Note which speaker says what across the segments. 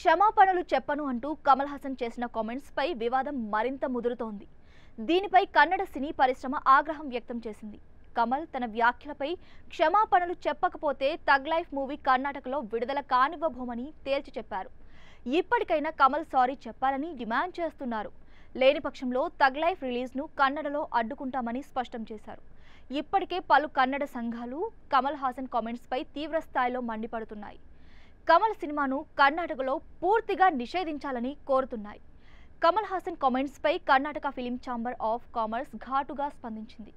Speaker 1: క్షమాపణలు చెప్పను అంటూ కమల్ హాసన్ చేసిన కామెంట్స్ పై వివాదం మరింత ముదురుతోంది. దీనిపై కన్నడ సినీ పరిశ్రమ ఆగ్రహం వ్యక్తం చేసింది. కమల్ తన వ్యాఖ్యలపై క్షమాపణలు చెప్పకపోతే తగ్ లైఫ్ మూవీ కర్ణాటకలో విడుదల కానివ్వబోమని తేల్చి చెప్పారు. ఇప్పటికైనా కమల్ సారీ చెప్పాలని డిమాండ్ చేస్తున్నారు. లేని పక్షంలో తగ్ లైఫ్ రిలీజ్ను కన్నడలో అడ్డుకుంటామని స్పష్టం చేశారు. ఇప్పటికే పలు కన్నడ సంఘాలు కమల్ హాసన్ కామెంట్స్ పై తీవ్ర స్థాయిలో మండిపడుతున్నాయి. కమల్ సినిమాను కర్ణాటకలో పూర్తిగా నిషేధించాలని కోరుతున్నాయి. కమల్ హాసన్ కామెంట్స్ పై Karnataka film chamber of commerce ఘాటుగా స్పందించింది.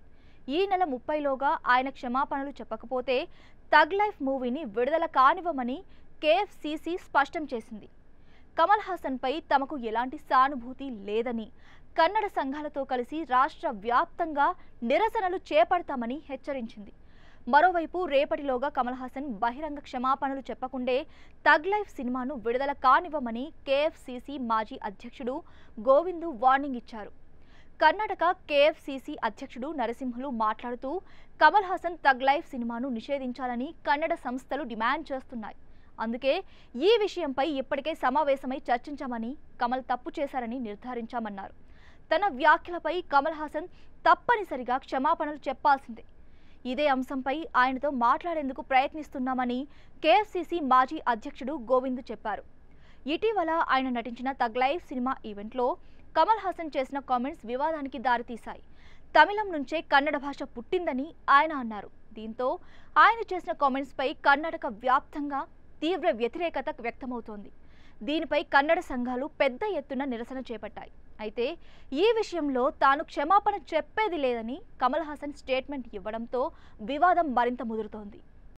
Speaker 1: ఈ నెల 30లోగా ఆయన క్షమాపణలు చెప్పకపోతే తగ్ లైఫ్ మూవీని విడుదల కానివ్వమని కేఎఫ్సిసి స్పష్టం చేసింది. కమల్ హాసన్ పై తమకు ఎలాంటి సానుభూతి లేదని, కన్నడ సంఘాలతో కలిసి రాష్ట్ర వ్యాప్తంగా నిరసనలు చేపడతామని హెచ్చరించింది. మరోవైపు రేపటిలోగా కమల్ హాసన్ బహిరంగ క్షమాపణలు చెప్పకుండే తగ్ లైఫ్ సినిమాను విడుదల కానివ్వమని కేఎఫ్సిసి మాజీ అధ్యక్షుడు గోవిందు వార్నింగ్ ఇచ్చారు. కర్ణాటక కేఎఫ్సిసి అధ్యక్షుడు నరసింహులు మాట్లాడుతూ కమల్ హాసన్ తగ్ లైఫ్ సినిమాను నిషేధించాలని కన్నడ సంస్థలు డిమాండ్ చేస్తున్నాయి. అందుకే ఈ విషయంపై ఇప్పటికే సమావేశమై చర్చించామని, కమల్ తప్పు చేశారని నిర్ధారించామన్నారు. తన వ్యాఖ్యలపై కమల్ హాసన్ తప్పనిసరిగా క్షమాపణలు చెప్పాల్సిందే. ఇదే అంశంపై ఆయనతో మాట్లాడేందుకు ప్రయత్నిస్తున్నామని కేఎఫ్సిసి మాజీ అధ్యక్షుడు గోవింద్ చెప్పారు. ఇటీవల ఆయన నటించిన తగ్ లైఫ్ సినిమా ఈవెంట్లో కమల్ హాసన్ చేసిన కామెంట్స్ వివాదానికి దారితీశాయి. తమిళం నుంచే కన్నడ భాష పుట్టిందని ఆయన అన్నారు. దీంతో ఆయన చేసిన కామెంట్స్ పై కర్ణాటక వ్యాప్తంగా తీవ్ర వ్యతిరేకత వ్యక్తమవుతోంది. దీనిపై కన్నడ సంఘాలు పెద్ద ఎత్తున నిరసన చేపట్టాయి. అయితే ఈ విషయంలో తాను క్షమాపణ చెప్పేది లేదని కమల్ హాసన్ స్టేట్మెంట్ ఇవ్వడంతో వివాదం మరింత ముదురుతోంది.